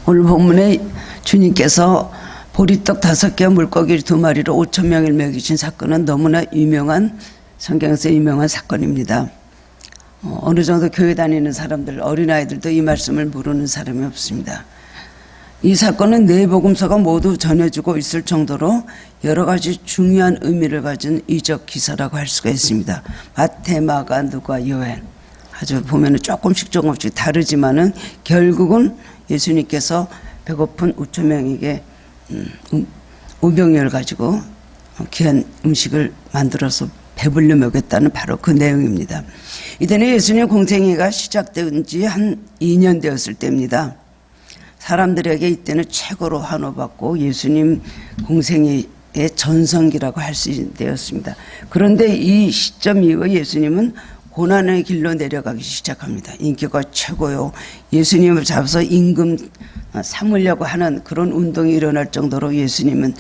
오늘 본문에 주님께서 보리떡 5개 물고기 2마리로 5천 명을 먹이신 사건은 너무나 유명한, 성경에서 유명한 사건입니다. 어느 정도 교회 다니는 사람들, 어린아이들도 이 말씀을 모르는 사람이 없습니다. 이 사건은 네 복음서가 모두 전해주고 있을 정도로 여러 가지 중요한 의미를 가진 이적 기사라고 할 수가 있습니다. 마태, 마가, 누가, 요한, 아주 보면은 조금씩 다르지만은 결국은 예수님께서 배고픈 5천 명에게 우병이를 가지고 귀한 음식을 만들어서 배불려 먹였다는 바로 그 내용입니다. 이때는 예수님의 공생애가 시작된 지 한 2년 되었을 때입니다. 사람들에게 이때는 최고로 환호받고 예수님 공생애의 전성기라고 할 수 있는 때였습니다. 그런데 이 시점 이후에 예수님은 고난의 길로 내려가기 시작합니다. 인기가 최고요. 예수님을 잡아서 임금 삼으려고 하는 그런 운동이 일어날 정도로 예수님은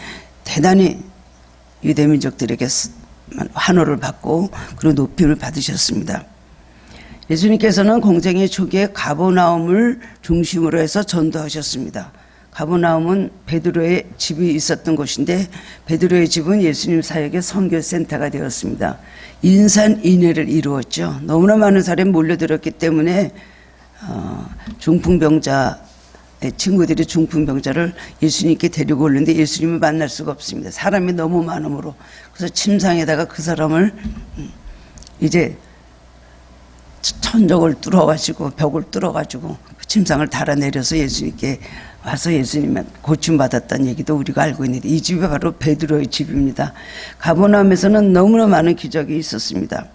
대단히 유대민족들에게 환호를 받고 그리고 높임을 받으셨습니다. 예수님께서는 공생애 초기에 가버나움을 중심으로 해서 전도하셨습니다. 가버나움은 베드로의 집이 있었던 곳인데 베드로의 집은 예수님 사역의 선교센터가 되었습니다. 인산인해를 이루었죠. 너무나 많은 사람이 몰려들었기 때문에 중풍병자의 친구들이 중풍병자를 예수님께 데리고 오는데 예수님을 만날 수가 없습니다. 사람이 너무 많으므로. 그래서 침상에다가 그 사람을 이제 천적을 뚫어가지고 벽을 뚫어가지고 그 침상을 달아내려서 예수님께 와서 예수님은 고침받았다는 얘기도 우리가 알고 있는데 이 집이 바로 베드로의 집입니다. 가버나움에서는 너무나 많은 기적이 있었습니다.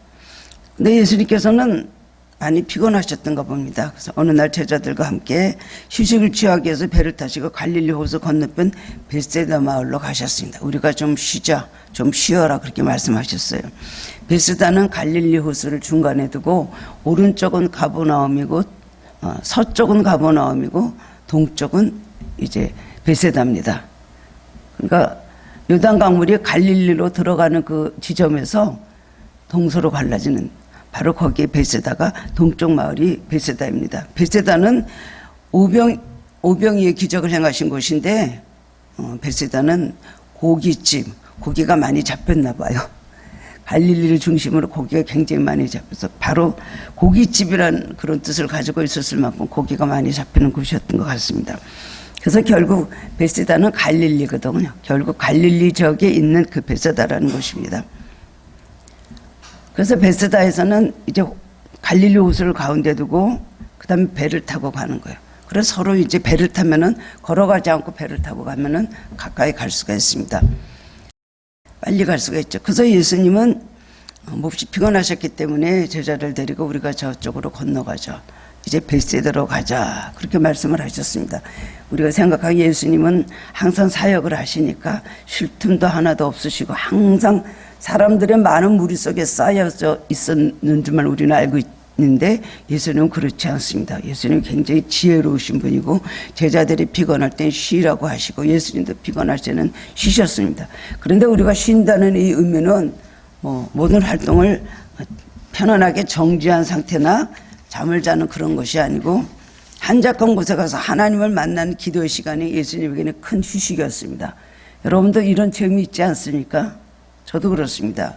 근데 예수님께서는 많이 피곤하셨던가 봅니다. 그래서 어느 날 제자들과 함께 휴식을 취하기 위해서 배를 타시고 갈릴리 호수 건너편 벳세다 마을로 가셨습니다. 우리가 좀 쉬자, 좀 쉬어라 그렇게 말씀하셨어요. 벳세다는 갈릴리 호수를 중간에 두고 오른쪽은 가버나움이고 서쪽은 가버나움이고 동쪽은 이제 벳세다입니다. 그러니까 요단 강물이 갈릴리로 들어가는 그 지점에서 동서로 갈라지는 바로 거기에 벳세다가 동쪽 마을이 벳세다입니다. 벳세다는 오병이의 기적을 행하신 곳인데 벳세다는 고깃집, 고기가 많이 잡혔나 봐요. 갈릴리를 중심으로 고기가 굉장히 많이 잡혀서 바로 고깃집이라는 그런 뜻을 가지고 있었을 만큼 고기가 많이 잡히는 곳이었던 것 같습니다. 그래서 결국 벳세다는 갈릴리거든요. 결국 갈릴리 지역에 있는 그 벳세다라는 곳입니다. 그래서 벳세다에서는 이제 갈릴리 호수를 가운데 두고 그 다음에 배를 타고 가는 거예요. 그래서 서로 이제 배를 타면은 걸어가지 않고 배를 타고 가면은 가까이 갈 수가 있습니다. 빨리 갈 수가 있죠. 그래서 예수님은 몹시 피곤하셨기 때문에 제자를 데리고 우리가 저쪽으로 건너가자. 이제 벳세다로 가자. 그렇게 말씀을 하셨습니다. 우리가 생각하기에 예수님은 항상 사역을 하시니까 쉴 틈도 하나도 없으시고 항상 사람들의 많은 무리 속에 쌓여져 있었는 줄만 우리는 알고 있는데 예수님은 그렇지 않습니다. 예수님은 굉장히 지혜로우신 분이고 제자들이 피곤할 땐 쉬라고 하시고 예수님도 피곤할 때는 쉬셨습니다. 그런데 우리가 쉰다는 이 의미는 모든 활동을 편안하게 정지한 상태나 잠을 자는 그런 것이 아니고 한적한 곳에 가서 하나님을 만나는 기도의 시간이 예수님에게는 큰 휴식이었습니다. 여러분도 이런 체험이 있지 않습니까? 저도 그렇습니다.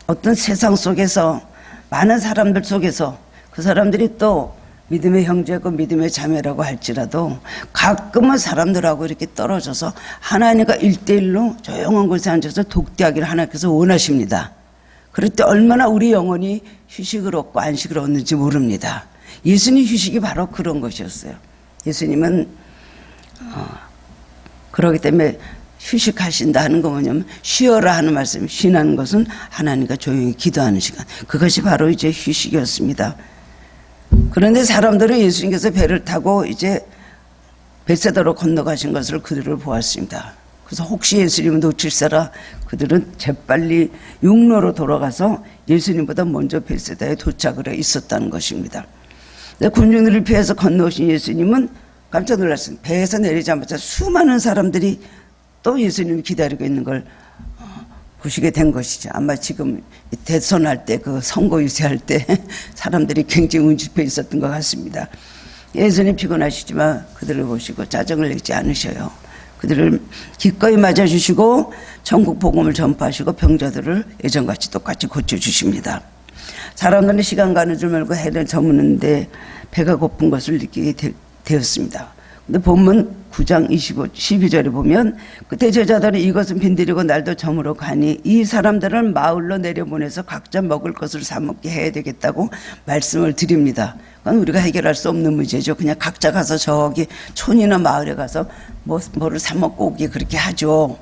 어떤 세상 속에서 많은 사람들 속에서 그 사람들이 또 믿음의 형제고 믿음의 자매라고 할지라도 가끔은 사람들하고 이렇게 떨어져서 하나님과 1대1로 조용한 곳에 앉아서 독대하기를 하나님께서 원하십니다. 그럴 때 얼마나 우리 영혼이 휴식을 얻고 안식을 얻는지 모릅니다. 예수님 휴식이 바로 그런 것이었어요. 예수님은 그렇기 때문에 휴식하신다 하는 거 뭐냐면 쉬어라 하는 말씀, 쉬는 것은 하나님과 조용히 기도하는 시간. 그것이 바로 이제 휴식이었습니다. 그런데 사람들은 예수님께서 배를 타고 이제 벳세다로 건너가신 것을 그들을 보았습니다. 그래서 혹시 예수님을 놓칠세라 그들은 재빨리 육로로 돌아가서 예수님보다 먼저 벳세다에 도착을 해 있었다는 것입니다. 군중들을 피해서 건너오신 예수님은 깜짝 놀랐습니다. 배에서 내리자마자 수많은 사람들이 또 예수님을 기다리고 있는 걸 보시게 된 것이죠. 아마 지금 대선할 때 그 선거 유세할 때 사람들이 굉장히 운집해 있었던 것 같습니다. 예수님 피곤하시지만 그들을 보시고 짜증을 내지 않으셔요. 그들을 기꺼이 맞아주시고 천국 복음을 전파하시고 병자들을 예전같이 똑같이 고쳐주십니다. 사람들은 시간 가는 줄 알고 해를 저무는데 배가 고픈 것을 느끼게 되었습니다. 근데 본문 9장 12절에 보면 그때 제자들은 이것은 빈들이고 날도 저물어 가니 이 사람들을 마을로 내려보내서 각자 먹을 것을 사 먹게 해야 되겠다고 말씀을 드립니다. 그건 우리가 해결할 수 없는 문제죠. 그냥 각자 가서 저기 촌이나 마을에 가서 뭐를 사 먹고 오기 그렇게 하죠.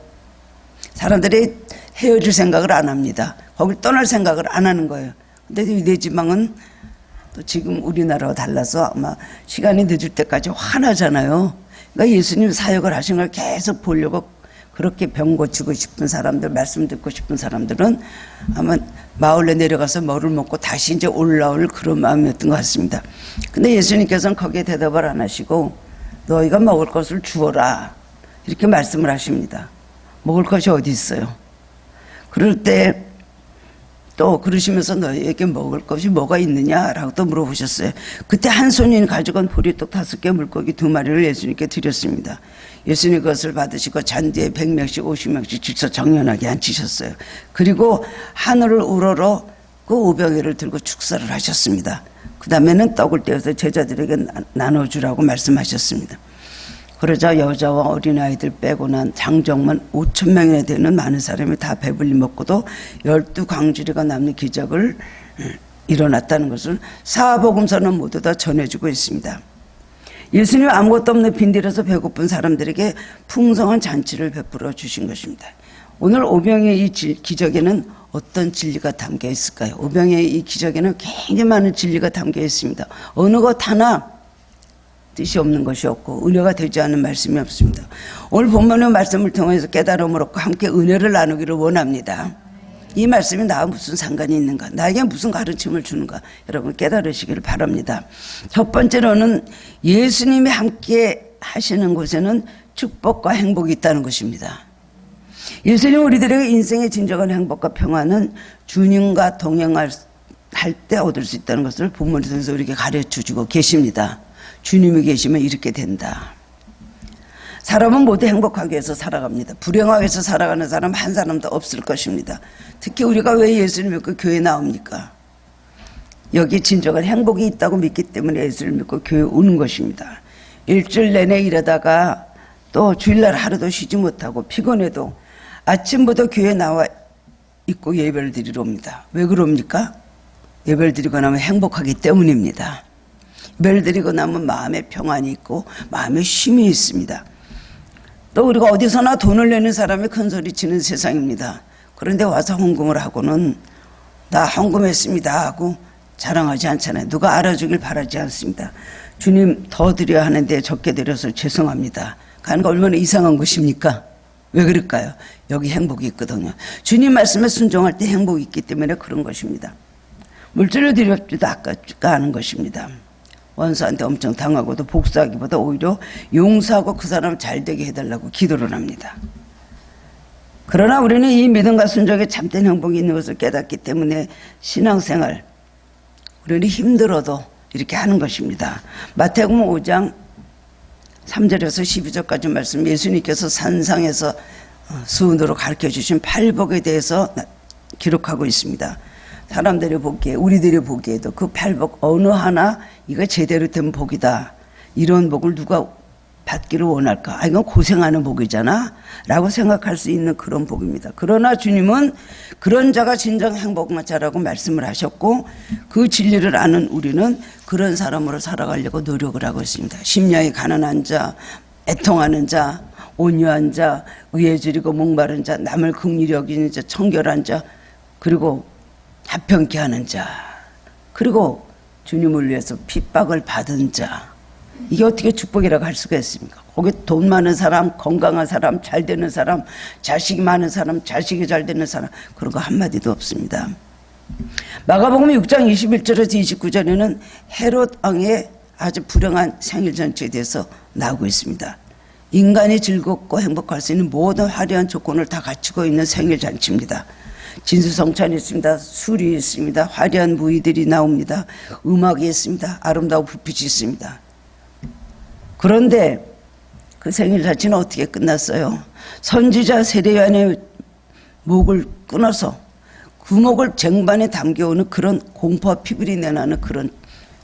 사람들이 헤어질 생각을 안 합니다. 거길 떠날 생각을 안 하는 거예요. 근데 내 지방은 또 지금 우리나라와 달라서 아마 시간이 늦을 때까지 화나잖아요. 그러니까 예수님 사역을 하신 걸 계속 보려고 그렇게 병 고치고 싶은 사람들, 말씀 듣고 싶은 사람들은 아마 마을에 내려가서 뭐를 먹고 다시 이제 올라올 그런 마음이었던 것 같습니다. 근데 예수님께서는 거기에 대답을 안 하시고 너희가 먹을 것을 주어라 이렇게 말씀을 하십니다. 먹을 것이 어디 있어요? 그럴 때 또 그러시면서 너희에게 먹을 것이 뭐가 있느냐라고 또 물어보셨어요. 그때 한 손이 가지고 온 보리떡 5개 물고기 2마리를 예수님께 드렸습니다. 예수님 그것을 받으시고 잔디에 100명씩 50명씩 직접 정연하게 앉히셨어요. 그리고 하늘을 우러러 그 오병이를 들고 축사를 하셨습니다. 그 다음에는 떡을 떼어서 제자들에게 나눠주라고 말씀하셨습니다. 그러자 여자와 어린아이들 빼고 난 장정만 5,000명이나 되는 많은 사람이 다 배불리 먹고도 12광주리가 남는 기적을 일어났다는 것을 사복음서는 모두 다 전해주고 있습니다. 예수님 아무것도 없는 빈들에서 배고픈 사람들에게 풍성한 잔치를 베풀어 주신 것입니다. 오늘 오병이의 이 기적에는 어떤 진리가 담겨 있을까요? 오병이의 이 기적에는 굉장히 많은 진리가 담겨 있습니다. 어느 것 하나 뜻이 없는 것이 없고 은혜가 되지 않은 말씀이 없습니다. 오늘 본문의 말씀을 통해서 깨달음을 얻고 함께 은혜를 나누기를 원합니다. 이 말씀이 나와 무슨 상관이 있는가? 나에게 무슨 가르침을 주는가? 여러분 깨달으시기를 바랍니다. 첫 번째로는 예수님이 함께 하시는 곳에는 축복과 행복이 있다는 것입니다. 예수님 우리들에게 인생의 진정한 행복과 평화는 주님과 동행할 때 얻을 수 있다는 것을 본문을 통해서 우리에게 가르쳐 주고 계십니다. 주님이 계시면 이렇게 된다. 사람은 모두 행복하기 위해서 살아갑니다. 불행하기 위해서 살아가는 사람 한 사람도 없을 것입니다. 특히 우리가 왜 예수를 믿고 교회에 나옵니까? 여기 진정한 행복이 있다고 믿기 때문에 예수를 믿고 교회에 오는 것입니다. 일주일 내내 일하다가 또 주일날 하루도 쉬지 못하고 피곤해도 아침부터 교회에 나와 있고 예배를 드리러 옵니다. 왜 그럽니까? 예배를 드리고 나면 행복하기 때문입니다. 예배를 드리고 나면 마음에 평안이 있고 마음에 쉼이 있습니다. 또 우리가 어디서나 돈을 내는 사람이 큰 소리 치는 세상입니다. 그런데 와서 헌금을 하고는 나 헌금했습니다 하고 자랑하지 않잖아요. 누가 알아주길 바라지 않습니다. 주님 더 드려야 하는데 적게 드려서 죄송합니다. 가는 거 얼마나 이상한 것입니까? 왜 그럴까요? 여기 행복이 있거든요. 주님 말씀에 순종할 때 행복이 있기 때문에 그런 것입니다. 물질을 드렸지도 아깝지가 않은 것입니다. 원수한테 엄청 당하고도 복수하기보다 오히려 용서하고 그 사람을 잘되게 해달라고 기도를 합니다. 그러나 우리는 이 믿음과 순종에 참된 행복이 있는 것을 깨닫기 때문에 신앙생활 우리는 힘들어도 이렇게 하는 것입니다. 마태복음 5장 3절에서 12절까지 말씀, 예수님께서 산상에서 수은으로 가르쳐 주신 팔복에 대해서 기록하고 있습니다. 사람들이 보기에, 우리들이 보기에도 그 팔복 어느 하나 이거 제대로 된 복이다, 이런 복을 누가 받기를 원할까? 이건 고생하는 복이잖아 라고 생각할 수 있는 그런 복입니다. 그러나 주님은 그런 자가 진정 행복한 자라고 말씀을 하셨고, 그 진리를 아는 우리는 그런 사람으로 살아가려고 노력을 하고 있습니다. 심령이 가난한 자, 애통하는 자, 온유한 자, 의에 줄이고 목마른 자, 남을 긍휼히 여기는 자, 청결한 자, 그리고 합평케 하는 자, 그리고 주님을 위해서 핍박을 받은 자, 이게 어떻게 축복이라고 할 수가 있습니까? 거기 돈 많은 사람, 건강한 사람, 잘 되는 사람, 자식이 많은 사람, 자식이 잘 되는 사람, 그런 거 한마디도 없습니다. 마가복음 6장 21절에서 29절에는 헤롯 왕의 아주 불행한 생일 잔치에 대해서 나오고 있습니다. 인간이 즐겁고 행복할 수 있는 모든 화려한 조건을 다 갖추고 있는 생일 잔치입니다. 진수성찬이 있습니다. 술이 있습니다. 화려한 무희들이 나옵니다. 음악이 있습니다. 아름다운 불빛이 있습니다. 그런데 그 생일 잔치는 어떻게 끝났어요? 선지자 세례요한의 목을 끊어서 그 목을 쟁반에 당겨오는 그런 공포와 피부리 내나는 그런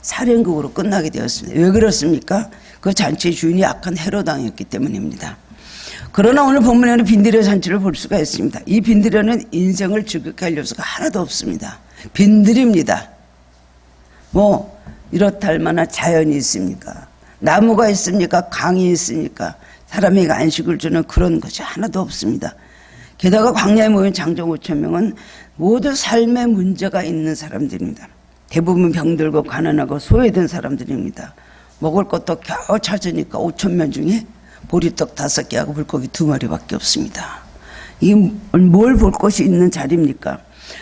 살인극으로 끝나게 되었습니다. 왜 그렇습니까? 그 잔치의 주인이 악한 헤롯 왕이었기 때문입니다. 그러나 오늘 본문에는 빈들의 잔치를 볼 수가 있습니다. 이 빈들에는 인생을 즐겁게 할 요소가 하나도 없습니다. 빈들입니다. 뭐 이렇다 할 만한 자연이 있습니까? 나무가 있습니까? 강이 있습니까? 사람에게 안식을 주는 그런 것이 하나도 없습니다. 게다가 광야에 모인 장정 5천 명은 모두 삶의 문제가 있는 사람들입니다. 대부분 병들고 가난하고 소외된 사람들입니다. 먹을 것도 겨우 찾으니까 5천 명 중에 보리떡 5개하고 물고기 2마리밖에 없습니다. 이게 뭘 볼 것이 있는 자리입니까?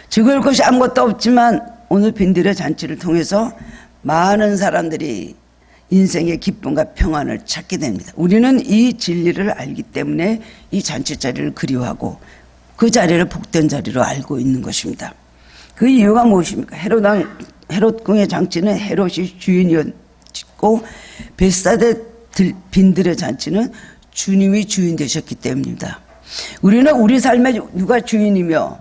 즐거울 것이 아무것도 없지만 오늘 빈들의 잔치를 통해서 많은 사람들이 인생의 기쁨과 평안을 찾게 됩니다. 우리는 이 진리를 알기 때문에 이 잔치 자리를 그리워하고 그 자리를 복된 자리로 알고 있는 것입니다. 그 이유가 무엇입니까? 헤롯 궁의 장치는 헤롯이 주인이었고 벳사다 빈들의 잔치는 주님이 주인 되셨기 때문입니다. 우리는 우리 삶에 누가 주인이며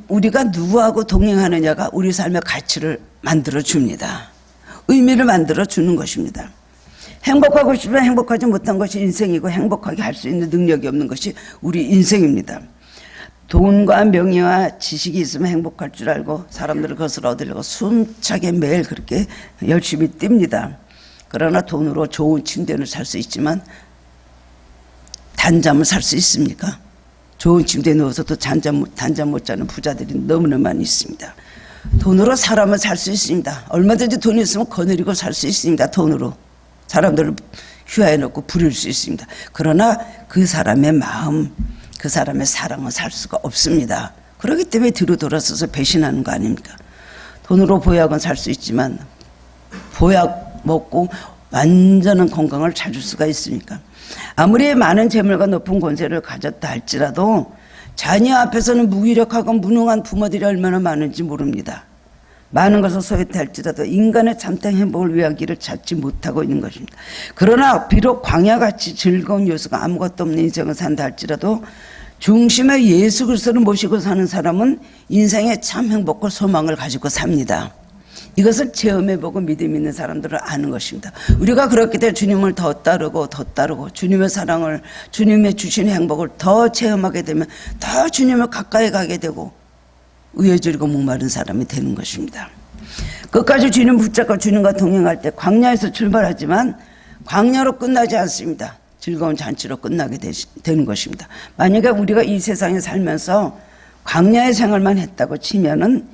우리가 누구하고 동행하느냐가 우리 삶의 가치를 만들어 줍니다. 의미를 만들어 주는 것입니다. 행복하고 싶으면 행복하지 못한 것이 인생이고 행복하게 할 수 있는 능력이 없는 것이 우리 인생입니다. 돈과 명예와 지식이 있으면 행복할 줄 알고 사람들을 그것을 얻으려고 숨차게 매일 그렇게 열심히 뜁니다. 그러나 돈으로 좋은 침대를 살 수 있지만 단잠을 살 수 있습니까? 좋은 침대에 누워서도 단잠 못 자는 부자들이 너무나 많이 있습니다. 돈으로 사람을 살 수 있습니다. 얼마든지 돈이 있으면 거느리고 살 수 있습니다. 돈으로 사람들을 휴하에 놓고 부릴 수 있습니다. 그러나 그 사람의 마음, 그 사람의 사랑은 살 수가 없습니다. 그렇기 때문에 뒤로 돌아서서 배신하는 거 아닙니까? 돈으로 보약은 살 수 있지만 보약 먹고 완전한 건강을 찾을 수가 있습니까? 아무리 많은 재물과 높은 권세를 가졌다 할지라도 자녀 앞에서는 무기력하고 무능한 부모들이 얼마나 많은지 모릅니다. 많은 것을 소유했다 할지라도 인간의 참된 행복을 위한 길을 찾지 못하고 있는 것입니다. 그러나 비록 광야같이 즐거운 요소가 아무것도 없는 인생을 산다 할지라도 중심에 예수 그리스도를 모시고 사는 사람은 인생의 참 행복과 소망을 가지고 삽니다. 이것을 체험해보고 믿음 있는 사람들은 아는 것입니다. 우리가 그렇기 때문에 주님을 더 따르고 주님의 사랑을, 주님의 주시는 행복을 더 체험하게 되면 더 주님을 가까이 가게 되고 의해지고 목마른 사람이 되는 것입니다. 끝까지 주님 붙잡고 주님과 동행할 때 광야에서 출발하지만 광야로 끝나지 않습니다. 즐거운 잔치로 끝나게 되는 것입니다. 만약에 우리가 이 세상에 살면서 광야의 생활만 했다고 치면은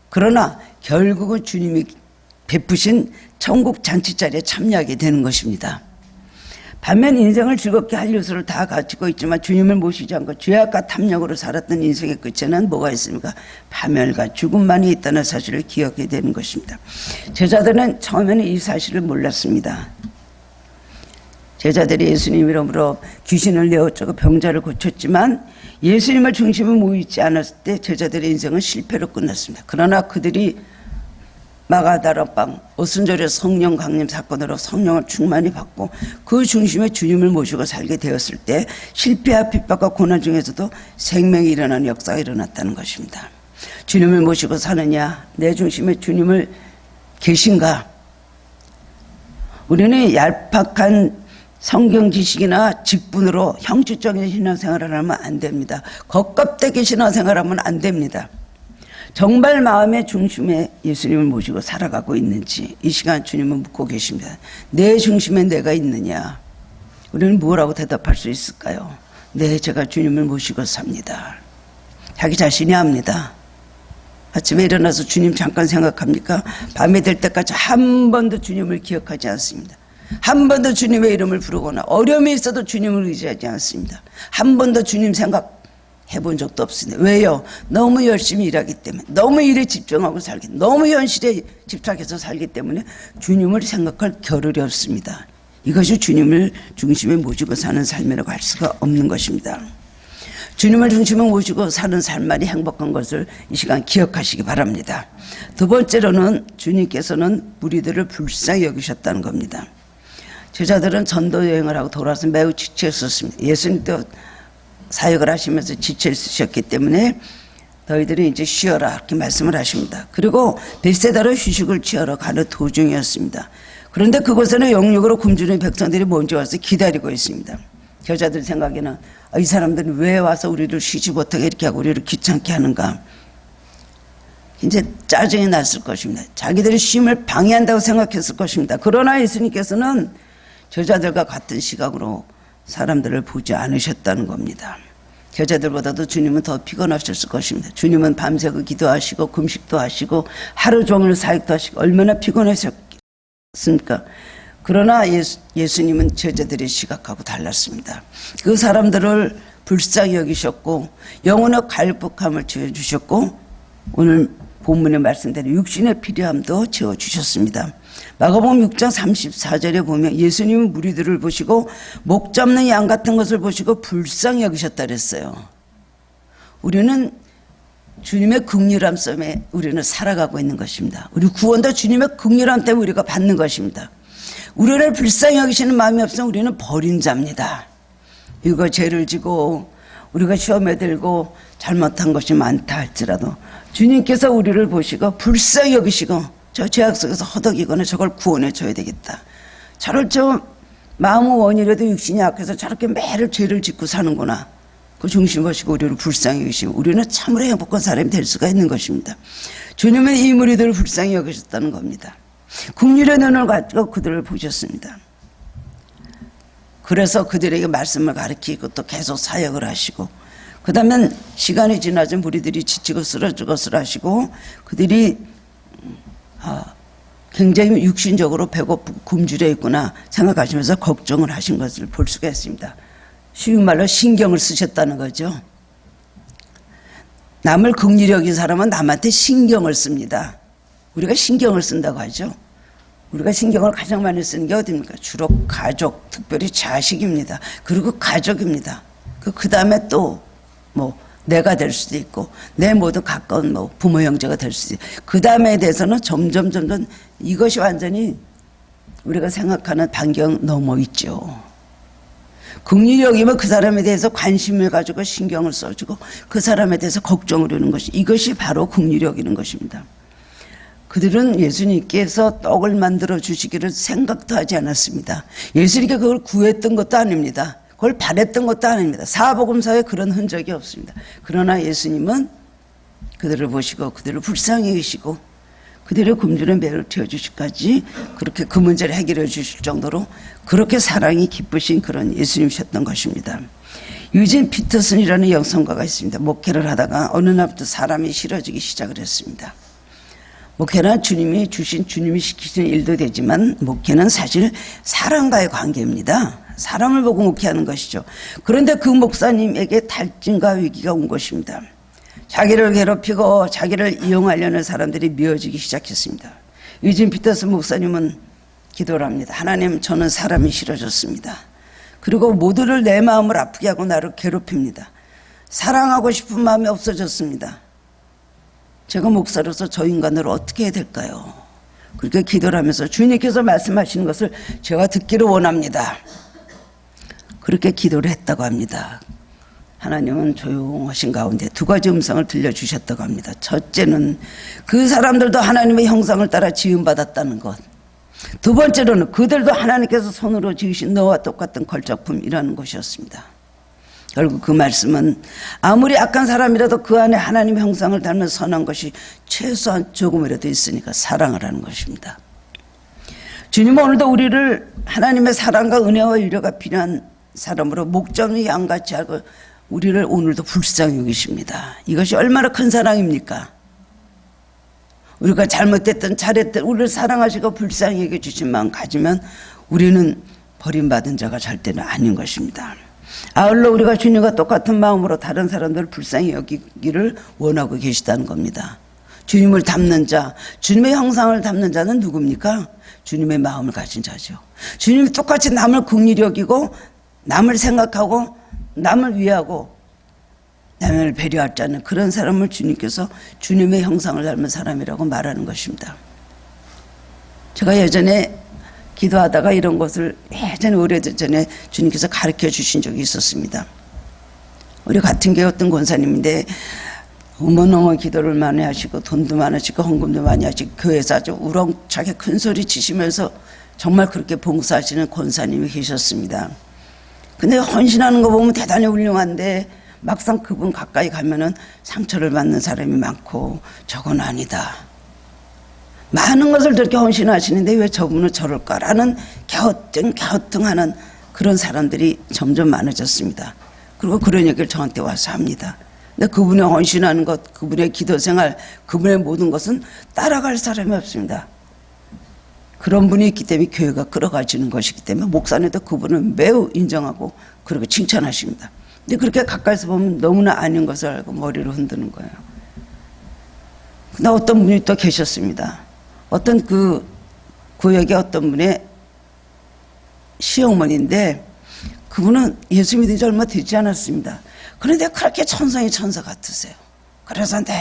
그러나 결국은 주님이 베푸신 천국 잔치 자리에 참여하게 되는 것입니다. 반면 인생을 즐겁게 할 요소를 다 가지고 있지만 주님을 모시지 않고 죄악과 탐욕으로 살았던 인생의 끝에는 뭐가 있습니까? 파멸과 죽음만이 있다는 사실을 기억하게 되는 것입니다. 제자들은 처음에는 이 사실을 몰랐습니다. 제자들이 예수님 이름으로 귀신을 내어쫓고 병자를 고쳤지만 예수님을 중심에 모이지 않았을 때 제자들의 인생은 실패로 끝났습니다. 그러나 그들이 마가다락방 오순절의 성령 강림 사건으로 성령을 충만히 받고 그 중심에 주님을 모시고 살게 되었을 때 실패와 핍박과 고난 중에서도 생명이 일어나는 역사가 일어났다는 것입니다. 주님을 모시고 사느냐, 내 중심에 주님을 계신가? 우리는 얄팍한 성경 지식이나 직분으로 형식적인 신앙생활을 하면 안 됩니다. 겉껍데기 신앙생활하면 안 됩니다. 정말 마음의 중심에 예수님을 모시고 살아가고 있는지 이 시간 주님은 묻고 계십니다. 내 중심에 내가 있느냐? 우리는 뭐라고 대답할 수 있을까요? 네, 제가 주님을 모시고 삽니다. 자기 자신이 압니다. 아침에 일어나서 주님 잠깐 생각합니까? 밤이 될 때까지 한 번도 주님을 기억하지 않습니다. 한 번도 주님의 이름을 부르거나 어려움이 있어도 주님을 의지하지 않습니다. 한 번도 주님 생각해본 적도 없습니다. 왜요? 너무 열심히 일하기 때문에, 너무 일에 집중하고 살기, 너무 현실에 집착해서 살기 때문에 주님을 생각할 겨를이 없습니다. 이것이 주님을 중심에 모시고 사는 삶이라고 할 수가 없는 것입니다. 주님을 중심에 모시고 사는 삶만이 행복한 것을 이 시간 기억하시기 바랍니다. 두 번째로는 주님께서는 무리들을 불쌍히 여기셨다는 겁니다. 제자들은 전도 여행을 하고 돌아와서 매우 지쳤었습니다. 예수님도 사역을 하시면서 지쳐 있으셨기 때문에 너희들이 이제 쉬어라 이렇게 말씀을 하십니다. 그리고 벳세다로 휴식을 취하러 가는 도중이었습니다. 그런데 그곳에는 영육으로 굶주린 백성들이 먼저 와서 기다리고 있습니다. 여자들 생각에는 이 사람들은 왜 와서 우리를 쉬지 못하게 이렇게 하고 우리를 귀찮게 하는가. 이제 짜증이 났을 것입니다. 자기들이 쉼을 방해한다고 생각했을 것입니다. 그러나 예수님께서는 저자들과 같은 시각으로 사람들을 보지 않으셨다는 겁니다. 저자들보다도 주님은 더 피곤하셨을 것입니다. 주님은 밤새고 기도하시고 금식도 하시고 하루 종일 사역도 하시고 얼마나 피곤하셨습니까? 그러나 예수님은 저자들의 시각하고 달랐습니다. 그 사람들을 불쌍히 여기셨고 영혼의 갈급함을 채워주셨고 오늘 본문에 말씀대로 육신의 필요함도 채워주셨습니다. 마가복음 6장 34절에 보면 예수님은 무리들을 보시고 목 잡는 양 같은 것을 보시고 불쌍히 여기셨다 그랬어요. 우리는 주님의 긍휼함 속에 우리는 살아가고 있는 것입니다. 우리 구원도 주님의 긍휼함 때문에 우리가 받는 것입니다. 우리를 불쌍히 여기시는 마음이 없으면 우리는 버린 자입니다. 이거 죄를 지고 우리가 시험에 들고 잘못한 것이 많다 할지라도 주님께서 우리를 보시고 불쌍히 여기시고 저 죄악 속에서 허덕이거나 저걸 구원해 줘야 되겠다. 저를 저 마음은 원이라도 육신이 약해서 저렇게 매일 죄를 짓고 사는구나. 그 중심 보시고 우리를 불쌍히 여기시면 우리는 참으로 행복한 사람이 될 수가 있는 것입니다. 주님은 이 무리들을 불쌍히 여기셨다는 겁니다. 긍휼의 눈을 가지고 그들을 보셨습니다. 그래서 그들에게 말씀을 가르치고 또 계속 사역을 하시고 그 다음에 시간이 지나자 무리들이 지치고 쓰러지고 하시고 그들이 굉장히 육신적으로 배고프고 굶주려 있구나 생각하시면서 걱정을 하신 것을 볼 수가 있습니다. 쉬운 말로 신경을 쓰셨다는 거죠. 남을 긍휼히 여긴 사람은 남한테 신경을 씁니다. 우리가 신경을 쓴다고 하죠. 우리가 신경을 가장 많이 쓰는 게 어디입니까? 주로 가족, 특별히 자식입니다. 그리고 가족입니다. 그 다음에 또 내가 될 수도 있고 내 모두 가까운 부모 형제가 될 수도 있고 그 다음에 대해서는 점점 이것이 완전히 우리가 생각하는 반경 넘어 있죠. 긍휼히 여기면 그 사람에 대해서 관심을 가지고 신경을 써주고 그 사람에 대해서 걱정을 하는 것이 이것이 바로 긍휼히 여기는 것입니다. 그들은 예수님께서 떡을 만들어 주시기를 생각도 하지 않았습니다. 예수님께 그걸 구했던 것도 아닙니다. 그걸 바랬던 것도 아닙니다. 사복음서에 그런 흔적이 없습니다. 그러나 예수님은 그들을 보시고 그들을 불쌍히 여기시고 그들의 굶주린 배를 채워주시기까지 그렇게 그 문제를 해결해 주실 정도로 그렇게 사랑이 기쁘신 그런 예수님이셨던 것입니다. 유진 피터슨이라는 영성가가 있습니다. 목회를 하다가 어느 날부터 사람이 싫어지기 시작을 했습니다. 목회는 주님이 시키시는 일도 되지만 목회는 사실 사람과의 관계입니다. 사람을 보고 목회하는 것이죠. 그런데 그 목사님에게 탈진과 위기가 온 것입니다. 자기를 괴롭히고 자기를 이용하려는 사람들이 미워지기 시작했습니다. 유진 피터슨 목사님은 기도를 합니다. 하나님, 저는 사람이 싫어졌습니다. 그리고 모두를 내 마음을 아프게 하고 나를 괴롭힙니다. 사랑하고 싶은 마음이 없어졌습니다. 제가 목사로서 저 인간을 어떻게 해야 될까요? 그렇게 기도를 하면서 주님께서 말씀하시는 것을 제가 듣기를 원합니다. 그렇게 기도를 했다고 합니다. 하나님은 조용하신 가운데 두 가지 음성을 들려주셨다고 합니다. 첫째는 그 사람들도 하나님의 형상을 따라 지음받았다는 것. 두 번째로는 그들도 하나님께서 손으로 지으신 너와 똑같은 걸작품이라는 것이었습니다. 결국 그 말씀은 아무리 악한 사람이라도 그 안에 하나님의 형상을 닮은 선한 것이 최소한 조금이라도 있으니까 사랑을 하는 것입니다. 주님은 오늘도 우리를 하나님의 사랑과 은혜와 위로가 필요한 사람으로 목적이 양같이 하고 우리를 오늘도 불쌍히 여기십니다. 이것이 얼마나 큰 사랑입니까? 우리가 잘못됐든 잘했든 우리를 사랑하시고 불쌍히 여겨주신 마음 가지면 우리는 버림받은 자가 절대는 아닌 것입니다. 아울러 우리가 주님과 똑같은 마음으로 다른 사람들을 불쌍히 여기기를 원하고 계시다는 겁니다. 주님을 닮는 자, 주님의 형상을 닮는 자는 누굽니까? 주님의 마음을 가진 자죠. 주님이 똑같이 남을 긍휼히 여기고 남을 생각하고 남을 위하고 남을 배려할 자는 그런 사람을 주님께서 주님의 형상을 닮은 사람이라고 말하는 것입니다. 제가 예전에 기도하다가 이런 것을 예전에 오래전에 주님께서 가르쳐 주신 적이 있었습니다. 우리 같은 게 어떤 권사님인데 어머너머 기도를 많이 하시고 돈도 많으시고 헌금도 많이 하시고 교회에서 아주 우렁차게 큰 소리 치시면서 정말 그렇게 봉사하시는 권사님이 계셨습니다. 근데 헌신하는 거 보면 대단히 훌륭한데 막상 그분 가까이 가면은 상처를 받는 사람이 많고 저건 아니다. 많은 것을 저렇게 헌신하시는데 왜 저분은 저럴까라는 갸우뚱하는 그런 사람들이 점점 많아졌습니다. 그리고 그런 얘기를 저한테 와서 합니다. 근데 그분의 헌신하는 것, 그분의 기도 생활, 그분의 모든 것은 따라갈 사람이 없습니다. 그런 분이 있기 때문에 교회가 끌어가지는 것이기 때문에 목사님도 그분을 매우 인정하고 그리고 칭찬하십니다. 근데 그렇게 가까이서 보면 너무나 아닌 것을 알고 머리를 흔드는 거예요. 근데 어떤 분이 또 계셨습니다. 어떤 그 구역의 어떤 분의 시어머니인데 그분은 예수 믿은 지 얼마 되지 않았습니다. 그런데 그렇게 천상의 천사 같으세요. 그래서 늘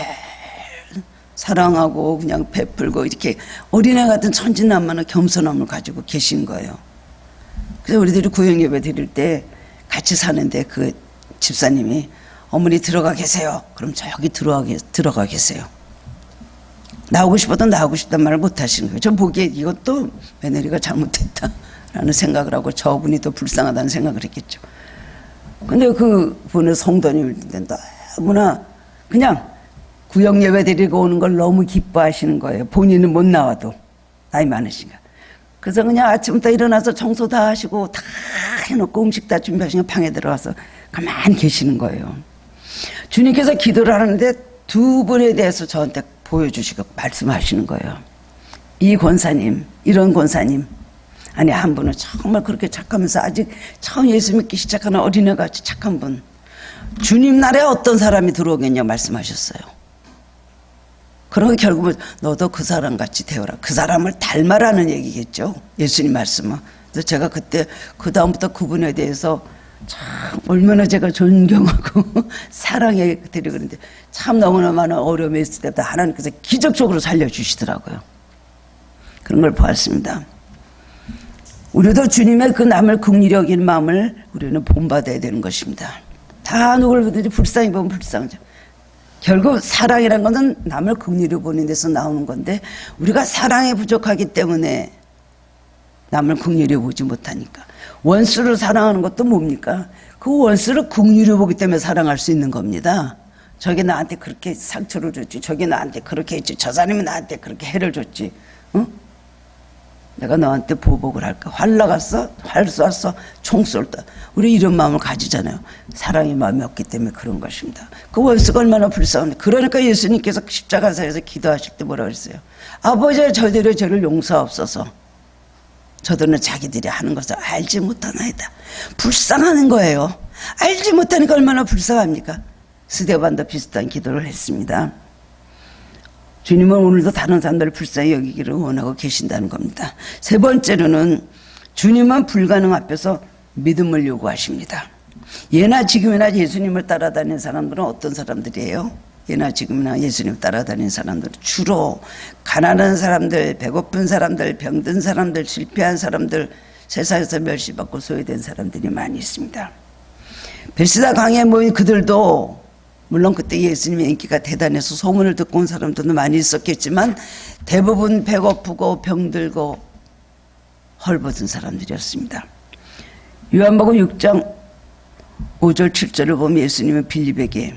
사랑하고 그냥 베풀고 이렇게 어린애 같은 천진난만한 겸손함을 가지고 계신 거예요. 그래서 우리들이 구역 예배 드릴 때 같이 사는데 그 집사님이 어머니 들어가 계세요. 그럼 저기 들어가 계세요. 나오고 싶어도 나오고 싶단 말을 못 하시는 거예요. 저 보기에 이것도 며느리가 잘못했다라는 생각을 하고 저분이 더 불쌍하다는 생각을 했겠죠. 근데 그 분은 성도님인데 너무나 그냥 구역 예배 드리고 오는 걸 너무 기뻐하시는 거예요. 본인은 못 나와도 나이 많으시니까. 그래서 그냥 아침부터 일어나서 청소 다 하시고 다 해놓고 음식 다 준비하시면 방에 들어가서 가만히 계시는 거예요. 주님께서 기도를 하는데 두 분에 대해서 저한테 보여주시고 말씀하시는 거예요. 이 권사님, 이런 권사님. 아니 한 분은 정말 그렇게 착하면서 아직 처음 예수 믿기 시작하는 어린애같이 착한 분. 주님 나라에 어떤 사람이 들어오겠냐 말씀하셨어요. 그러면 결국은 너도 그 사람같이 되어라. 그 사람을 닮아라는 얘기겠죠. 예수님 말씀은. 그래서 제가 그때 그 다음부터 그분에 대해서 참 얼마나 제가 존경하고 사랑해 드리고 그러는데 참 너무나 많은 어려움이 있을 때마다 하나님께서 기적적으로 살려주시더라고요. 그런 걸 보았습니다. 우리도 주님의 그 남을 긍휼히 여기는 마음을 우리는 본받아야 되는 것입니다. 다 누구든지 불쌍히 보면 불쌍하죠. 결국 사랑이라는 것은 남을 긍휼히 보는 데서 나오는 건데 우리가 사랑이 부족하기 때문에 남을 긍휼히 보지 못하니까. 원수를 사랑하는 것도 뭡니까? 그 원수를 긍휼히 보기 때문에 사랑할 수 있는 겁니다. 저게 나한테 그렇게 상처를 줬지, 저게 나한테 그렇게 했지, 저 사람이 나한테 그렇게 해를 줬지, 응? 내가 너한테 보복을 할까? 활 나갔어? 활 쐈어? 총 쏠다. 우리 이런 마음을 가지잖아요. 사랑의 마음이 없기 때문에 그런 것입니다. 그 원수가 얼마나 불쌍한데. 그러니까 예수님께서 십자가에서 기도하실 때 뭐라 그랬어요? 아버지 저들의 죄를 용서하옵소서. 저들은 자기들이 하는 것을 알지 못하나이다. 불쌍하는 거예요. 알지 못하니까 얼마나 불쌍합니까? 스데반도 비슷한 기도를 했습니다. 주님은 오늘도 다른 사람들을 불쌍히 여기기를 원하고 계신다는 겁니다. 세 번째로는 주님은 불가능 앞에서 믿음을 요구하십니다. 예나 지금이나 예수님을 따라다니는 사람들은 어떤 사람들이에요? 예나 지금이나 예수님을 따라다니는 사람들은 주로 가난한 사람들, 배고픈 사람들, 병든 사람들, 실패한 사람들, 세상에서 멸시받고 소외된 사람들이 많이 있습니다. 벳시다 강에 모인 그들도 물론 그때 예수님의 인기가 대단해서 소문을 듣고 온 사람들도 많이 있었겠지만 대부분 배고프고 병들고 헐벗은 사람들이었습니다. 요한복음 6장 5절 7절을 보면 예수님은 빌립에게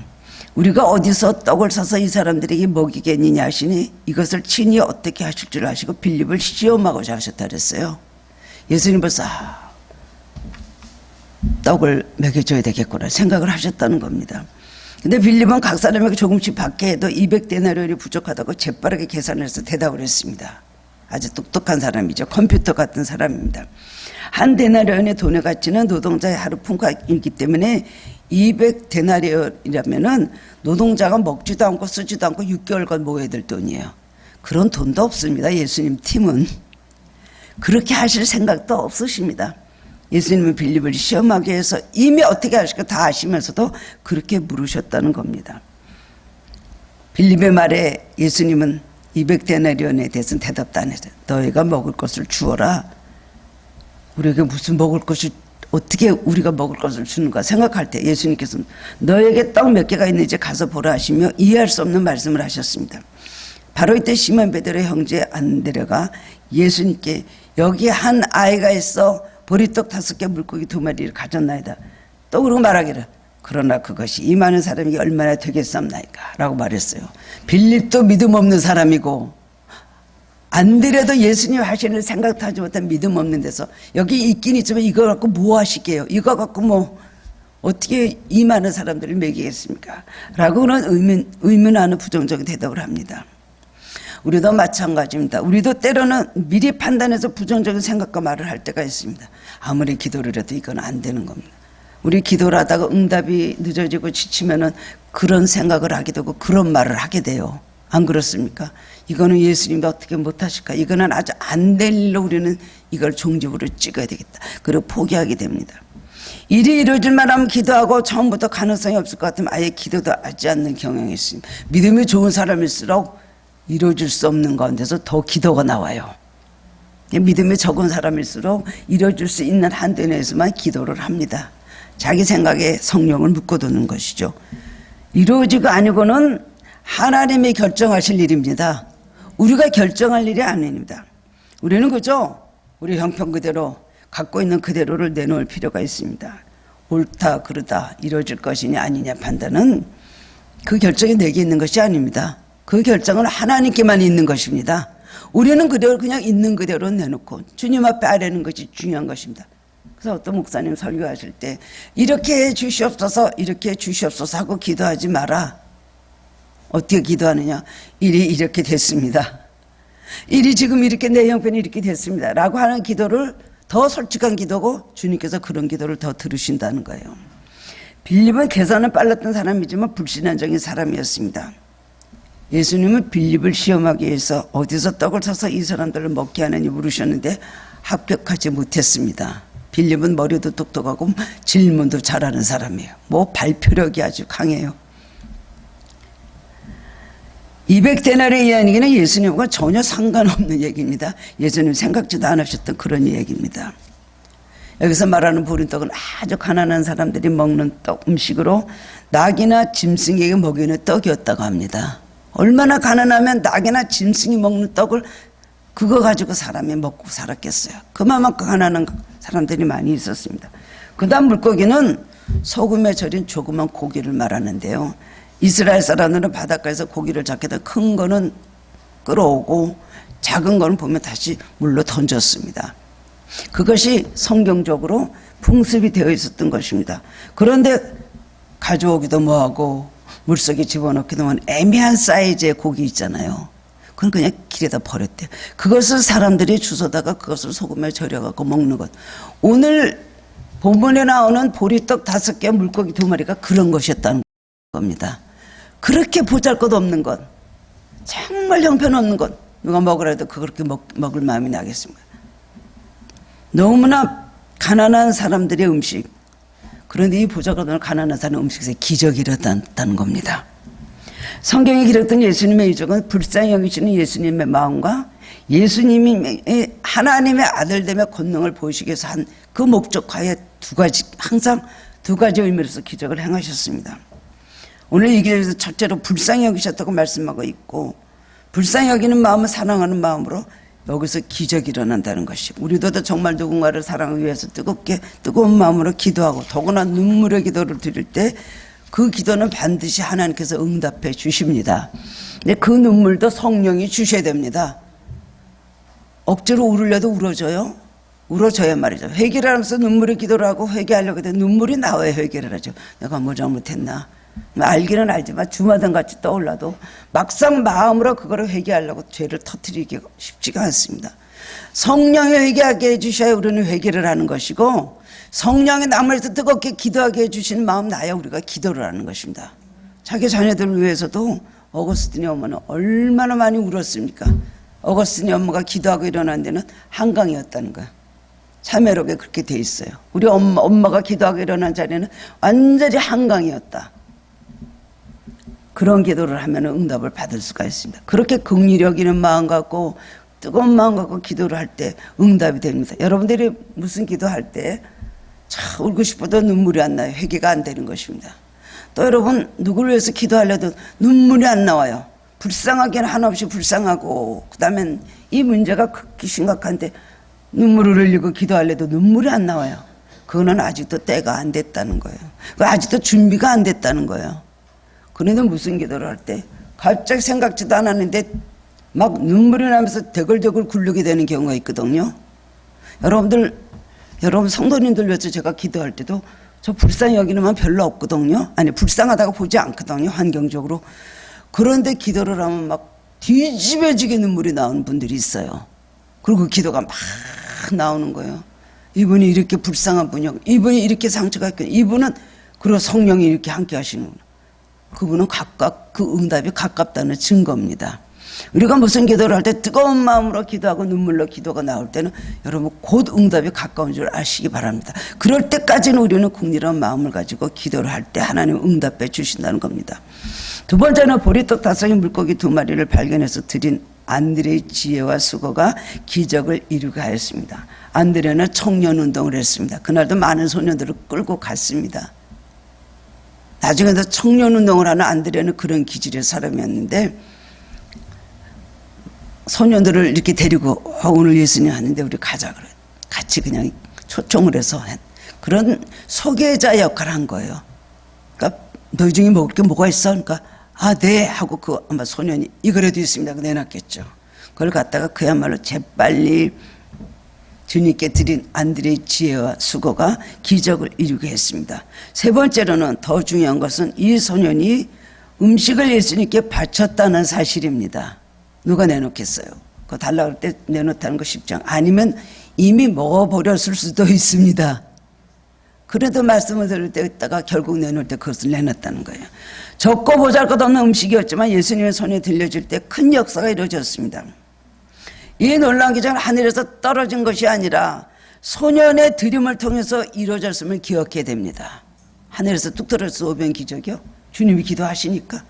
우리가 어디서 떡을 사서 이 사람들에게 먹이겠느냐 하시니 이것을 친히 어떻게 하실 줄 아시고 빌립을 시험하고자 하셨다 그랬어요. 예수님 벌써 떡을 먹여줘야 되겠구나 생각을 하셨다는 겁니다. 근데 빌립은 각 사람에게 조금씩 받게 해도 200데나리온이 부족하다고 재빠르게 계산해서 대답을 했습니다. 아주 똑똑한 사람이죠. 컴퓨터 같은 사람입니다. 한 데나리온의 돈의 가치는 노동자의 하루 품가이기 때문에 200데나리온이라면은 노동자가 먹지도 않고 쓰지도 않고 6개월간 모아야 될 돈이에요. 그런 돈도 없습니다. 예수님 팀은. 그렇게 하실 생각도 없으십니다. 예수님은 빌립을 시험하기 위해서 이미 어떻게 하실까 다 아시면서도 그렇게 물으셨다는 겁니다. 빌립의 말에 예수님은 200데나리온에 대해서는 대답도 안 했어요. 너희가 먹을 것을 주어라. 우리에게 무슨 먹을 것이 어떻게 우리가 먹을 것을 주는가 생각할 때 예수님께서는 너에게 떡 몇 개가 있는지 가서 보라 하시며 이해할 수 없는 말씀을 하셨습니다. 바로 이때 시몬 베드로의 형제 안드레가 예수님께 여기 한 아이가 있어 보리떡 5개 물고기 2마리를 가졌나이다. 또 그러고 말하기를 그러나 그것이 이 많은 사람이 얼마나 되겠습니까? 라고 말했어요. 빌립도 믿음 없는 사람이고 안드레도 예수님 하시는 생각도 하지 못한 믿음 없는 데서 여기 있긴 있지만 이거 갖고 뭐 하시게요? 이거 갖고 뭐 어떻게 이 많은 사람들을 먹이겠습니까? 라고는 의문하는 부정적인 대답을 합니다. 우리도 마찬가지입니다. 우리도 때로는 미리 판단해서 부정적인 생각과 말을 할 때가 있습니다. 아무리 기도를 해도 이건 안 되는 겁니다. 우리 기도를 하다가 응답이 늦어지고 지치면은 그런 생각을 하게 되고 그런 말을 하게 돼요. 안 그렇습니까? 이거는 예수님도 어떻게 못하실까? 이거는 아주 안 될 일로 우리는 이걸 종지부를 찍어야 되겠다. 그리고 포기하게 됩니다. 일이 이루어질만 하면 기도하고 처음부터 가능성이 없을 것 같으면 아예 기도도 하지 않는 경향이 있습니다. 믿음이 좋은 사람일수록 이루어질 수 없는 가운데서 더 기도가 나와요. 믿음이 적은 사람일수록 이루어질 수 있는 한도 내에서만 기도를 합니다. 자기 생각에 성령을 묶어두는 것이죠. 이루어지고 아니고는 하나님이 결정하실 일입니다. 우리가 결정할 일이 아닙니다. 우리는 그저 우리 형편 그대로 갖고 있는 그대로를 내놓을 필요가 있습니다. 옳다 그르다 이루어질 것이냐 아니냐 판단은 그 결정이 내게 있는 것이 아닙니다. 그 결정은 하나님께만 있는 것입니다. 우리는 그대로 그냥 있는 그대로 내놓고 주님 앞에 아뢰는 것이 중요한 것입니다. 그래서 어떤 목사님 설교하실 때 이렇게 해 주시옵소서 이렇게 해 주시옵소서 하고 기도하지 마라. 어떻게 기도하느냐? 일이 이렇게 됐습니다. 일이 지금 이렇게 내 형편이 이렇게 됐습니다. 라고 하는 기도를 더 솔직한 기도고 주님께서 그런 기도를 더 들으신다는 거예요. 빌립은 계산은 빨랐던 사람이지만 불신앙적인 사람이었습니다. 예수님은 빌립을 시험하기 위해서 어디서 떡을 사서 이 사람들을 먹게 하느니 물으셨는데 합격하지 못했습니다. 빌립은 머리도 똑똑하고 질문도 잘하는 사람이에요. 뭐 발표력이 아주 강해요. 200데나리의 이야기는 예수님과 전혀 상관없는 얘기입니다. 예수님 생각지도 않으셨던 그런 얘기입니다. 여기서 말하는 보리떡은 아주 가난한 사람들이 먹는 떡 음식으로 낙이나 짐승에게 먹이는 떡이었다고 합니다. 얼마나 가난하면 낙이나 짐승이 먹는 떡을 그거 가지고 사람이 먹고 살았겠어요. 그만큼 가난한 사람들이 많이 있었습니다. 그 다음 물고기는 소금에 절인 조그만 고기를 말하는데요. 이스라엘 사람들은 바닷가에서 고기를 잡게 되면 큰 거는 끌어오고 작은 거는 보면 다시 물로 던졌습니다. 그것이 성경적으로 풍습이 되어 있었던 것입니다. 그런데 가져오기도 뭐하고 물속에 집어넣기도 뭐하는 애매한 사이즈의 고기 있잖아요. 그건 그냥 길에다 버렸대요. 그것을 사람들이 주워다가 그것을 소금에 절여갖고 먹는 것. 오늘 본문에 나오는 보리떡 5개 물고기 2마리가 그런 것이었다는 겁니다. 그렇게 보잘것없는 것, 정말 형편없는 것, 누가 먹으라 해도 그렇게 먹을 마음이 나겠습니까? 너무나 가난한 사람들의 음식, 그런데 이 보잘것없는 가난한 사람의 음식에서 기적이 일어났다는 겁니다. 성경에 기록된 예수님의 이적은 불쌍히 여기시는 예수님의 마음과 예수님이 하나님의 아들됨의 권능을 보이시기 위해서 한 그 목적하에 항상 두 가지 의미로서 기적을 행하셨습니다. 오늘 이 기적에서 첫째로 불쌍히 여기셨다고 말씀하고 있고, 불쌍히 여기는 마음은 사랑하는 마음으로 여기서 기적이 일어난다는 것이, 우리도 정말 누군가를 사랑하기 위해서 뜨거운 마음으로 기도하고 더구나 눈물의 기도를 드릴 때 그 기도는 반드시 하나님께서 응답해 주십니다. 근데 그 눈물도 성령이 주셔야 됩니다. 억지로 울으려도 울어져요? 울어져야 말이죠. 회개를 하면서 눈물의 기도를 하고 회개하려고 해도 눈물이 나와야 회개를 하죠. 내가 뭐 잘못했나? 알기는 알지만 주마등같이 떠올라도 막상 마음으로 그거를 회개하려고 죄를 터뜨리기가 쉽지가 않습니다. 성령이 회개하게 해주셔야 우리는 회개를 하는 것이고, 성령이 남을 위해서 뜨겁게 기도하게 해주시는 마음 나야 우리가 기도를 하는 것입니다. 자기 자녀들을 위해서도 어거스틴의 엄마는 얼마나 많이 울었습니까? 어거스틴의 엄마가 기도하고 일어난 데는 한강이었다는 거야. 참회록에 그렇게 돼 있어요. 우리 엄마가 기도하고 일어난 자리는 완전히 한강이었다. 그런 기도를 하면 응답을 받을 수가 있습니다. 그렇게 긍휼히 여기는 마음 갖고 뜨거운 마음 갖고 기도를 할 때 응답이 됩니다. 여러분들이 무슨 기도할 때 참 울고 싶어도 눈물이 안 나요. 회개가 안 되는 것입니다. 또 여러분 누구를 위해서 기도하려도 눈물이 안 나와요. 불쌍하기는 한없이 불쌍하고 그다음에 이 문제가 극히 심각한데 눈물을 흘리고 기도하려도 눈물이 안 나와요. 그거는 아직도 때가 안 됐다는 거예요. 아직도 준비가 안 됐다는 거예요. 그런데 무슨 기도를 할 때 갑자기 생각지도 않았는데 막 눈물이 나면서 대걸대걸 굴르게 되는 경우가 있거든요. 여러분 성도님들 위해서 제가 기도할 때도 저 불쌍히 여기는 별로 없거든요. 아니 불쌍하다고 보지 않거든요. 환경적으로. 그런데 기도를 하면 막 뒤집어지게 눈물이 나오는 분들이 있어요. 그리고 기도가 막 나오는 거예요. 이분이 이렇게 불쌍한 분이요. 이분이 이렇게 상처가 있거든요. 이분은 그리고 성령이 이렇게 함께 하시는구나. 그분은 각각 그 응답이 가깝다는 증거입니다. 우리가 무슨 기도를 할 때 뜨거운 마음으로 기도하고 눈물로 기도가 나올 때는 여러분 곧 응답이 가까운 줄 아시기 바랍니다. 그럴 때까지는 우리는 국리한 마음을 가지고 기도를 할 때 하나님 응답해 주신다는 겁니다. 두 번째는 보리떡 5개 물고기 2마리를 발견해서 드린 안드레의 지혜와 수고가 기적을 이루게 하였습니다. 안드레는 청년운동을 했습니다. 그날도 많은 소년들을 끌고 갔습니다. 나중에도 청년운동을 하는 안드레는 그런 기질의 사람이었는데 소년들을 이렇게 데리고 오늘 예수님 하는데 우리 가자 그래. 같이 그냥 초청을 해서 그런 소개자 역할을 한 거예요. 그러니까 너희 중에 먹을 게 뭐가 있어? 그러니까 아, 네 하고 그 아마 소년이 이거라도 있습니다. 내놨겠죠. 그걸 갖다가 그야말로 재빨리 주님께 드린 안드레의 지혜와 수고가 기적을 이루게 했습니다. 세 번째로는 더 중요한 것은 이 소년이 음식을 예수님께 바쳤다는 사실입니다. 누가 내놓겠어요? 그거 달라고 할 때 내놓다는 거 쉽지 않아요. 아니면 이미 먹어버렸을 수도 있습니다. 그래도 말씀을 들을 때 있다가 결국 내놓을 때 그것을 내놨다는 거예요. 적고 보잘것없는 음식이었지만 예수님의 손에 들려질 때 큰 역사가 이루어졌습니다. 이 놀라운 기적은 하늘에서 떨어진 것이 아니라 소년의 드림을 통해서 이루어졌음을 기억해야 됩니다. 하늘에서 뚝 떨어져서 오병 기적이요? 주님이 기도하시니까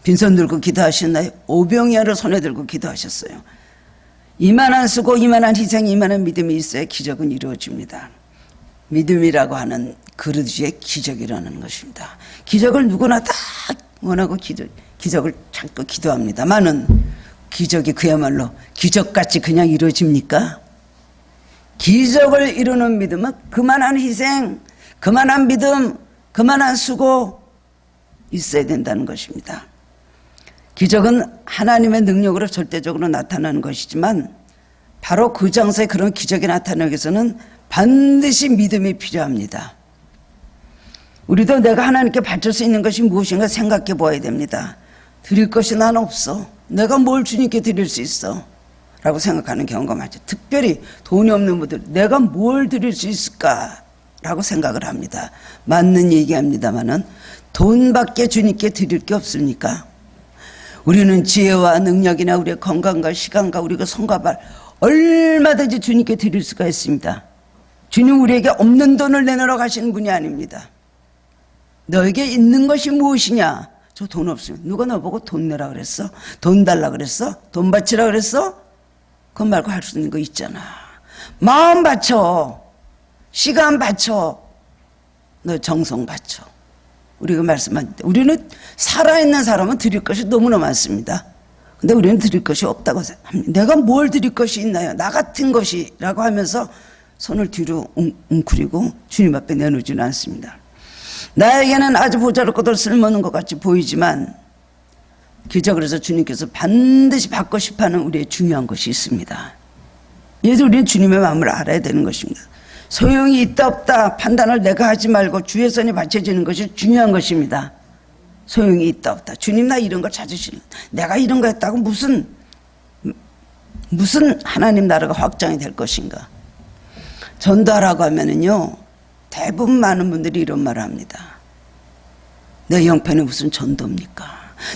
빈손 들고 기도하셨나요? 오병이어를 손에 들고 기도하셨어요. 이만한 수고, 이만한 희생, 이만한 믿음이 있어야 기적은 이루어집니다. 믿음이라고 하는 그릇 위에 기적이 일어나는 것입니다. 기적을 누구나 다 원하고 기적을 찾고 기도합니다만은 기적이 그야말로 기적같이 그냥 이루어집니까? 기적을 이루는 믿음은 그만한 희생, 그만한 믿음, 그만한 수고 있어야 된다는 것입니다. 기적은 하나님의 능력으로 절대적으로 나타나는 것이지만 바로 그 장소에 그런 기적이 나타나기 위해서는 반드시 믿음이 필요합니다. 우리도 내가 하나님께 바칠 수 있는 것이 무엇인가 생각해 보아야 됩니다. 드릴 것이 난 없어. 내가 뭘 주님께 드릴 수 있어? 라고 생각하는 경우가 많죠. 특별히 돈이 없는 분들 내가 뭘 드릴 수 있을까? 라고 생각을 합니다. 맞는 얘기합니다마는 돈밖에 주님께 드릴 게 없습니까? 우리는 지혜와 능력이나 우리의 건강과 시간과 우리가 손과 발 얼마든지 주님께 드릴 수가 있습니다. 주님 우리에게 없는 돈을 내놓으러 가시는 분이 아닙니다. 너에게 있는 것이 무엇이냐? 저 돈 없으면 누가 너보고 돈 내라 그랬어? 돈 달라 그랬어? 돈 바치라 그랬어? 그거 말고 할 수 있는 거 있잖아. 마음 바쳐, 시간 바쳐, 너 정성 바쳐. 우리가 말씀한 우리는 살아있는 사람은 드릴 것이 너무나 많습니다. 근데 우리는 드릴 것이 없다고 합니다. 내가 뭘 드릴 것이 있나요? 나 같은 것이라고 하면서 손을 뒤로 웅크리고 주님 앞에 내놓지는 않습니다. 나에게는 아주 보잘것없고 쓸모없는 것 같이 보이지만 기적을 해서 주님께서 반드시 받고 싶어하는 우리의 중요한 것이 있습니다. 그래서 우리는 주님의 마음을 알아야 되는 것입니다. 소용이 있다 없다 판단을 내가 하지 말고 주의 손에 바쳐지는 것이 중요한 것입니다. 소용이 있다 없다. 주님 나 이런 걸 찾으실래? 내가 이런 거 했다고 무슨 하나님 나라가 확장이 될 것인가? 전도하라고 하면은요 대부분 많은 분들이 이런 말을 합니다. 내 형편이 무슨 전도입니까?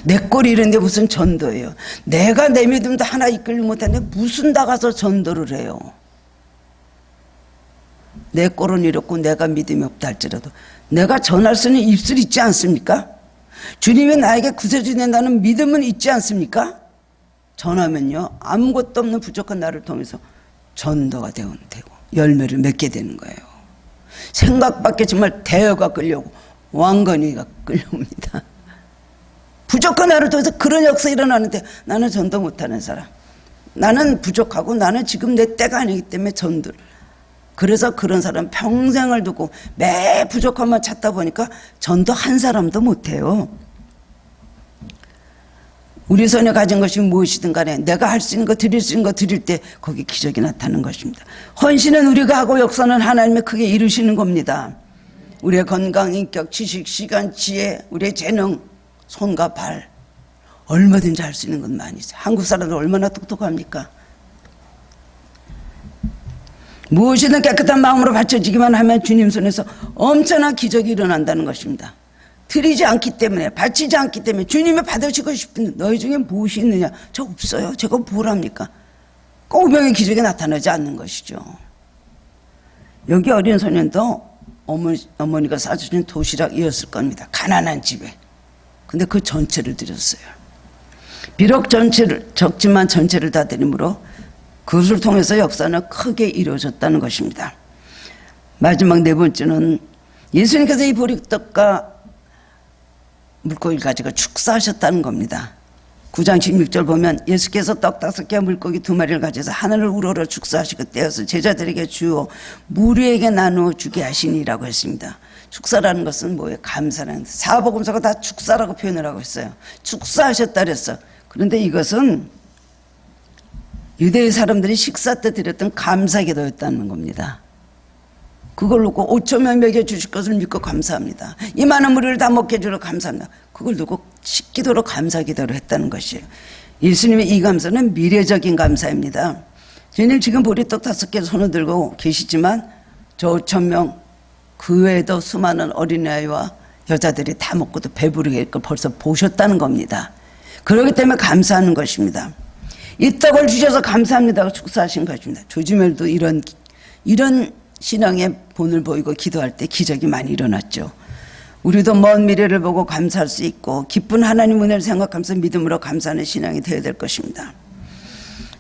내 꼴이 이런데 무슨 전도예요? 내가 내 믿음도 하나 이끌지 못하는데 무슨 나가서 전도를 해요? 내 꼴은 이렇고 내가 믿음이 없다 할지라도 내가 전할 수는 입술이 있지 않습니까? 주님이 나에게 구세주된다는 믿음은 있지 않습니까? 전하면요, 아무것도 없는 부족한 나를 통해서 전도가 되고 열매를 맺게 되는 거예요. 생각밖에 정말 대여가 끌려오고 왕건이가 끌려옵니다. 부족한 나를 통해서 그런 역사 일어나는데 나는 전도 못하는 사람, 나는 부족하고 나는 지금 내 때가 아니기 때문에 전도를, 그래서 그런 사람 평생을 두고 매 부족함만 찾다 보니까 전도 한 사람도 못해요. 우리 손에 가진 것이 무엇이든 간에 내가 할 수 있는 거, 드릴 수 있는 거 드릴 때 거기 기적이 나타나는 것입니다. 헌신은 우리가 하고 역사는 하나님이 크게 이루시는 겁니다. 우리의 건강, 인격, 지식, 시간, 지혜, 우리의 재능, 손과 발, 얼마든지 할 수 있는 건 많이 있어요. 한국 사람들 얼마나 똑똑합니까? 무엇이든 깨끗한 마음으로 바쳐지기만 하면 주님 손에서 엄청난 기적이 일어난다는 것입니다. 드리지 않기 때문에, 바치지 않기 때문에, 주님이 받으시고 싶은 너희 중에 무엇이 있느냐? 저 없어요. 제가 뭘 합니까? 오병의 기적이 나타나지 않는 것이죠. 여기 어린 소년도 어머니가 싸주신 도시락이었을 겁니다. 가난한 집에. 근데 그 전체를 드렸어요. 비록 적지만 전체를 다 드림으로 그것을 통해서 역사는 크게 이루어졌다는 것입니다. 마지막 네 번째는 예수님께서 이 보리떡과 물고기를 가지고 축사하셨다는 겁니다. 9장 16절 보면 예수께서 떡 5개와 물고기 2마리를 가져서 하늘을 우러러 축사하시고 떼어서 제자들에게 주어 무리에게 나누어 주게 하시니라고 했습니다. 축사라는 것은 뭐예요? 감사라는, 사복음서가 다 축사라고 표현을 하고 있어요. 축사하셨다 그랬어. 그런데 이것은 유대의 사람들이 식사 때 드렸던 감사기도였다는 겁니다. 그걸 놓고 5,000명 먹여주실 것을 믿고 감사합니다. 이 많은 무리를 다 먹게 해주려 감사합니다. 그걸 놓고 식기도로 감사기도를 했다는 것이에요. 예수님의 이 감사는 미래적인 감사입니다. 주님 지금 보리떡 5개 손을 들고 계시지만 저 5,000명 그 외에도 수많은 어린아이와 여자들이 다 먹고도 배부르게 걸 벌써 보셨다는 겁니다. 그렇기 때문에 감사하는 것입니다. 이 떡을 주셔서 감사합니다. 축사하신 것입니다. 조지멜도 이런 신앙의 본을 보이고 기도할 때 기적이 많이 일어났죠. 우리도 먼 미래를 보고 감사할 수 있고 기쁜 하나님 은혜를 생각하면서 믿음으로 감사하는 신앙이 되어야 될 것입니다.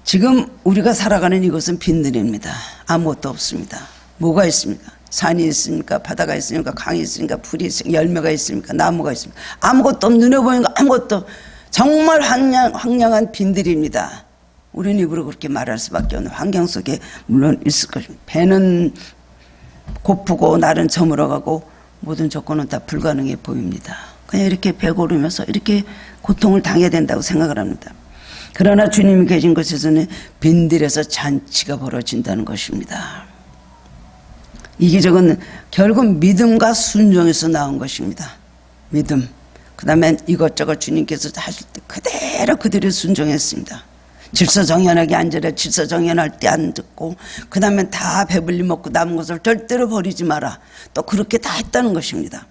지금 우리가 살아가는 이곳은 빈들입니다. 아무것도 없습니다. 뭐가 있습니까? 산이 있습니까? 바다가 있습니까? 강이 있습니까? 풀이 있습니까? 열매가 있습니까? 나무가 있습니까? 아무것도 없는, 눈에 보이는 거 아무것도, 정말 황량한 빈들입니다. 우리는 입으로 그렇게 말할 수밖에 없는 환경 속에 물론 있을 것입니다. 배는 고프고 날은 저물어가고 모든 조건은 다 불가능해 보입니다. 그냥 이렇게 배고르면서 이렇게 고통을 당해야 된다고 생각을 합니다. 그러나 주님이 계신 곳에서는 빈들에서 잔치가 벌어진다는 것입니다. 이 기적은 결국 믿음과 순종에서 나온 것입니다. 믿음. 그 다음에 이것저것 주님께서 하실 때 그대로 그들이 순종했습니다. 질서정연하게 앉으라, 질서정연할 때 안 듣고, 그 다음에 다 배불리 먹고 남은 것을 절대로 버리지 마라. 또 그렇게 다 했다는 것입니다.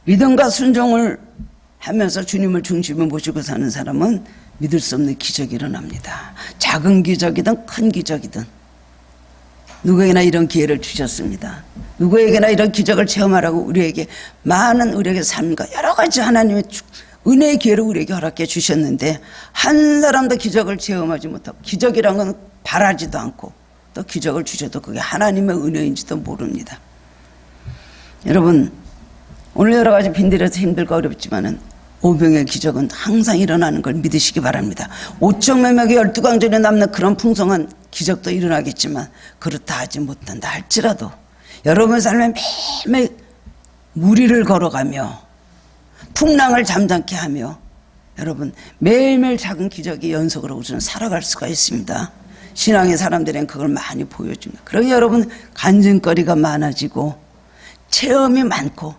믿음과 순종을 하면서 주님을 중심에 모시고 사는 사람은 믿을 수 없는 기적이 일어납니다. 작은 기적이든 큰 기적이든 누구에게나 이런 기회를 주셨습니다. 누구에게나 이런 기적을 체험하라고 우리에게 많은 우리에게 삶과 여러 가지 하나님의 은혜의 기회를 우리에게 허락해 주셨는데 한 사람도 기적을 체험하지 못하고, 기적이란 건 바라지도 않고 또 기적을 주셔도 그게 하나님의 은혜인지도 모릅니다. 여러분, 오늘 여러 가지 빈들에서 힘들고 어렵지만은 오병의 기적은 항상 일어나는 걸 믿으시기 바랍니다. 5,000명 먹이 12강전에 남는 그런 풍성한 기적도 일어나겠지만 그렇다 하지 못한다 할지라도 여러분의 삶에 매일매일 무리를 걸어가며 풍랑을 잠잠케 하며 여러분 매일매일 작은 기적이 연속으로 우리는 살아갈 수가 있습니다. 신앙의 사람들은 그걸 많이 보여줍니다. 그러니 여러분 간증거리가 많아지고 체험이 많고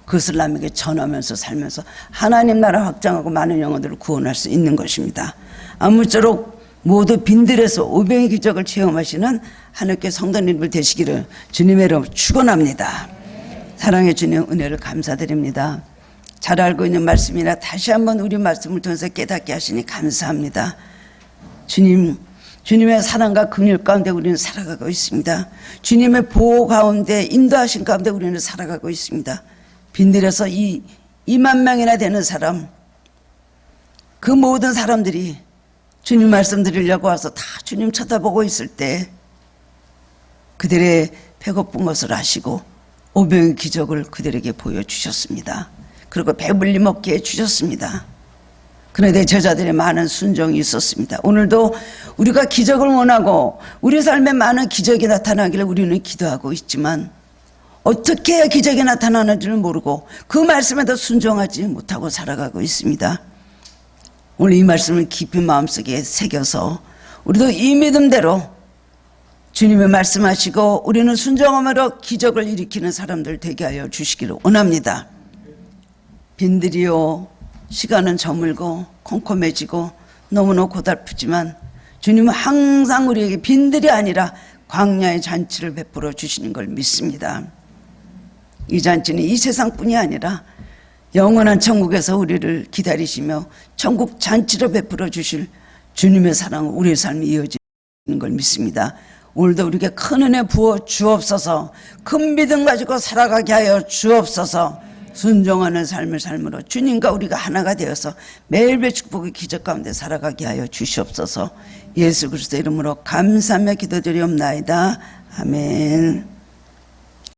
그것을 남에게 전하면서 살면서 하나님 나라 확장하고 많은 영혼들을 구원할 수 있는 것입니다. 아무쪼록 모두 빈들에서 오병의 기적을 체험하시는 하늘께 성도님들 되시기를 주님의 이름으로 축원합니다. 사랑해 주님 은혜를 감사드립니다. 잘 알고 있는 말씀이나 다시 한번 우리 말씀을 통해서 깨닫게 하시니 감사합니다. 주님의 사랑과 긍휼 가운데 우리는 살아가고 있습니다. 주님의 보호 가운데 인도하신 가운데 우리는 살아가고 있습니다. 빈들에서 2만 명이나 되는 사람, 그 모든 사람들이 주님 말씀 드리려고 와서 다 주님 쳐다보고 있을 때 그들의 배고픈 것을 아시고 오병의 기적을 그들에게 보여주셨습니다. 그리고 배불리 먹게 해주셨습니다. 그런데 제자들의 많은 순종이 있었습니다. 오늘도 우리가 기적을 원하고 우리 삶에 많은 기적이 나타나기를 우리는 기도하고 있지만 어떻게 해야 기적이 나타나는지를 모르고 그 말씀에도 순종하지 못하고 살아가고 있습니다. 오늘 이 말씀을 깊이 마음속에 새겨서 우리도 이 믿음대로 주님의 말씀하시고 우리는 순종함으로 기적을 일으키는 사람들 되게 하여 주시기를 원합니다. 빈들이요 시간은 저물고 컴컴해지고 너무나 고달프지만 주님은 항상 우리에게 빈들이 아니라 광야의 잔치를 베풀어 주시는 걸 믿습니다. 이 잔치는 이 세상뿐이 아니라 영원한 천국에서 우리를 기다리시며 천국 잔치로 베풀어 주실 주님의 사랑으로 우리의 삶이 이어지는 걸 믿습니다. 오늘도 우리에게 큰 은혜 부어 주옵소서. 큰 믿음 가지고 살아가게 하여 주옵소서. 순종하는 삶을 삶으로 주님과 우리가 하나가 되어서 매일매일 축복의 기적 가운데 살아가게 하여 주시옵소서. 예수 그리스도 이름으로 감사하며 기도드리옵나이다. 아멘.